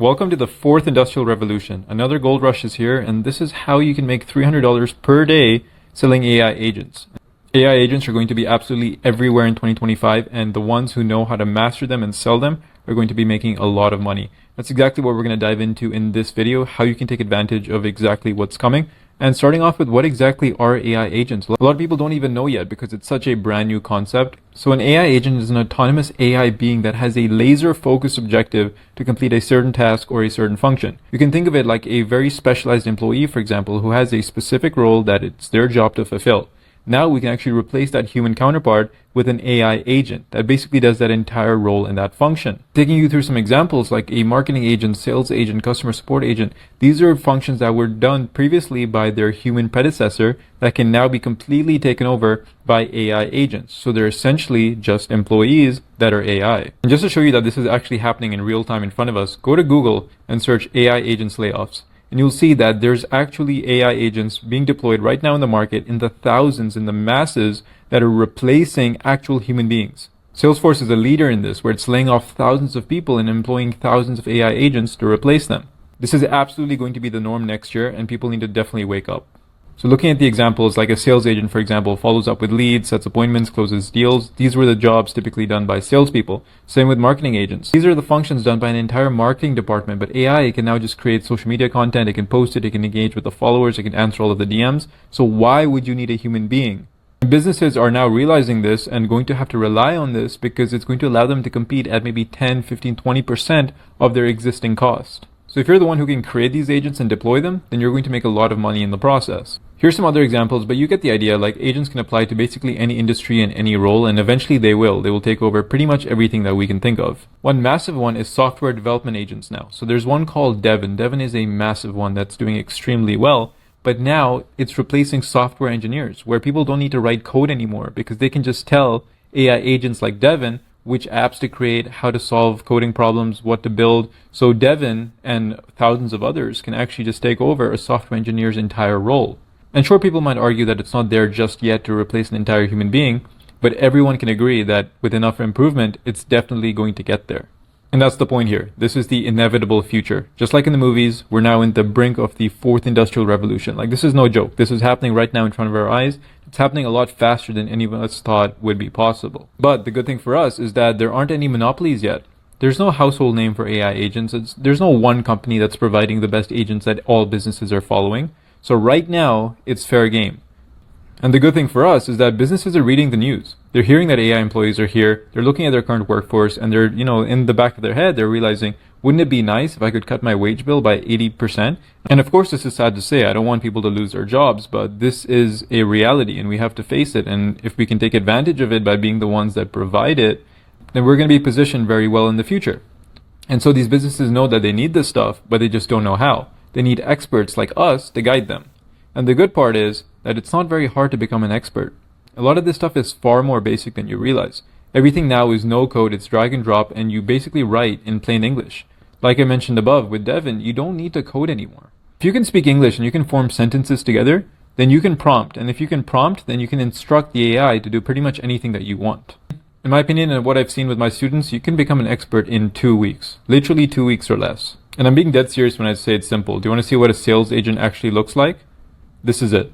Welcome to the fourth industrial revolution. Another gold rush is here, and this is how you can make $300 per day selling AI agents. AI agents are going to be absolutely everywhere in 2025, and the ones who know how to master them and sell them are going to be making a lot of money. That's exactly what we're going to dive into in this video, how you can take advantage of exactly what's coming. And starting off with, what exactly are AI agents? A lot of people don't even know yet because it's such a brand new concept. So an AI agent is an autonomous AI being that has a laser focused objective to complete a certain task or a certain function. You can think of it like a very specialized employee, for example, who has a specific role that it's their job to fulfill. Now we can actually replace that human counterpart with an AI agent that basically does that entire role in that function. Taking you through some examples like a marketing agent, sales agent, customer support agent. These are functions that were done previously by their human predecessor that can now be completely taken over by AI agents. So they're essentially just employees that are AI. And just to show you that this is actually happening in real time in front of us, go to Google and search AI agents layoffs. And you'll see that there's actually AI agents being deployed right now in the market in the thousands, in the masses that are replacing actual human beings. Salesforce is a leader in this, where it's laying off thousands of people and employing thousands of AI agents to replace them. This is absolutely going to be the norm next year, and people need to definitely wake up. So looking at the examples, like a sales agent, for example, follows up with leads, sets appointments, closes deals. These were the jobs typically done by salespeople. Same with marketing agents. These are the functions done by an entire marketing department, but AI can now just create social media content, it can post it, it can engage with the followers, it can answer all of the DMs. So why would you need a human being? Businesses are now realizing this and going to have to rely on this because it's going to allow them to compete at maybe 10, 15, 20% of their existing cost. So if you're the one who can create these agents and deploy them, then you're going to make a lot of money in the process. Here's some other examples, but you get the idea. Like, agents can apply to basically any industry and any role, and eventually they will take over pretty much everything that we can think of. One massive one is software development agents now. So there's one called Devin. Devin is a massive one that's doing extremely well, but now it's replacing software engineers, where people don't need to write code anymore because they can just tell AI agents like Devin which apps to create, how to solve coding problems, what to build. So Devin and thousands of others can actually just take over a software engineer's entire role. And sure, people might argue that it's not there just yet to replace an entire human being, but everyone can agree that with enough improvement, it's definitely going to get there. And that's the point here. This is the inevitable future. Just like in the movies, we're now in the brink of the fourth industrial revolution. Like, this is no joke. This is happening right now in front of our eyes. It's happening a lot faster than any of us thought would be possible. But the good thing for us is that there aren't any monopolies yet. There's no household name for AI agents. There's no one company that's providing the best agents that all businesses are following. So right now, it's fair game. And the good thing for us is that businesses are reading the news. They're hearing that AI employees are here. They're looking at their current workforce, and they're, in the back of their head, they're realizing, wouldn't it be nice if I could cut my wage bill by 80%? And of course, this is sad to say. I don't want people to lose their jobs, but this is a reality and we have to face it. And if we can take advantage of it by being the ones that provide it, then we're going to be positioned very well in the future. And so these businesses know that they need this stuff, but they just don't know how. They need experts like us to guide them. And the good part is that it's not very hard to become an expert. A lot of this stuff is far more basic than you realize. Everything now is no code, it's drag and drop, and you basically write in plain English. Like I mentioned above with Devin, you don't need to code anymore. If you can speak English and you can form sentences together, then you can prompt. And if you can prompt, then you can instruct the AI to do pretty much anything that you want. In my opinion, and what I've seen with my students, you can become an expert in 2 weeks. Literally 2 weeks or less. And I'm being dead serious when I say it's simple. Do you want to see what a sales agent actually looks like? This is it.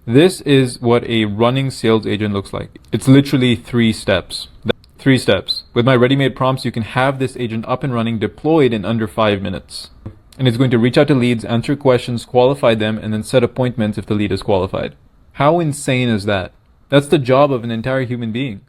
This is what a running sales agent looks like. It's literally 3 steps. 3 steps. With my ready-made prompts, you can have this agent up and running, deployed in under 5 minutes. And it's going to reach out to leads, answer questions, qualify them, and then set appointments if the lead is qualified. How insane is that? That's the job of an entire human being.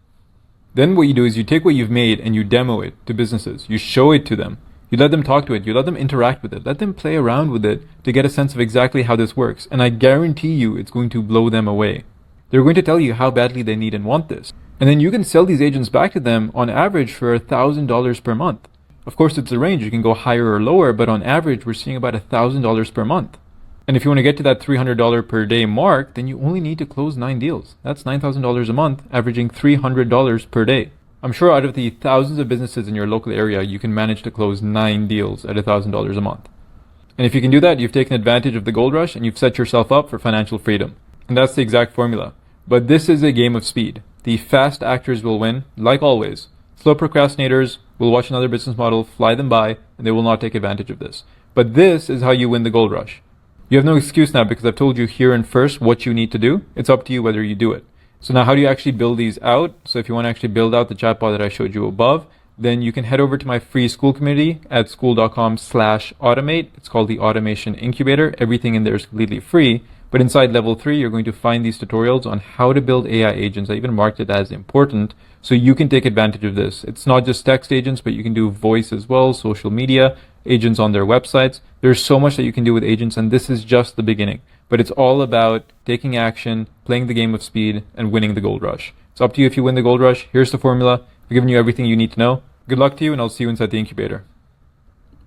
Then what you do is you take what you've made and you demo it to businesses. You show it to them. You let them talk to it. You let them interact with it. Let them play around with it to get a sense of exactly how this works. And I guarantee you it's going to blow them away. They're going to tell you how badly they need and want this. And then you can sell these agents back to them on average for $1,000 per month. Of course, it's a range. You can go higher or lower, but on average, we're seeing about $1,000 per month. And if you want to get to that $300 per day mark, then you only need to close 9 deals. That's $9,000 a month, averaging $300 per day. I'm sure out of the thousands of businesses in your local area, you can manage to close 9 deals at $1,000 a month. And if you can do that, you've taken advantage of the gold rush and you've set yourself up for financial freedom. And that's the exact formula. But this is a game of speed. The fast actors will win, like always. Slow procrastinators will watch another business model, fly them by, and they will not take advantage of this. But this is how you win the gold rush. You have no excuse now because I've told you here and first what you need to do. It's up to you whether you do it. So now how do you actually build these out? So if you want to actually build out the chatbot that I showed you above, then you can head over to my free school community at school.com/automate. It's called the Automation Incubator. Everything in there is completely free. But inside level 3, you're going to find these tutorials on how to build AI agents. I even marked it as important so you can take advantage of this. It's not just text agents, but you can do voice as well, social media, agents on their websites. There's so much that you can do with agents, and this is just the beginning. But it's all about taking action, playing the game of speed, and winning the gold rush. It's up to you if you win the gold rush. Here's the formula. I've given you everything you need to know. Good luck to you, and I'll see you inside the incubator.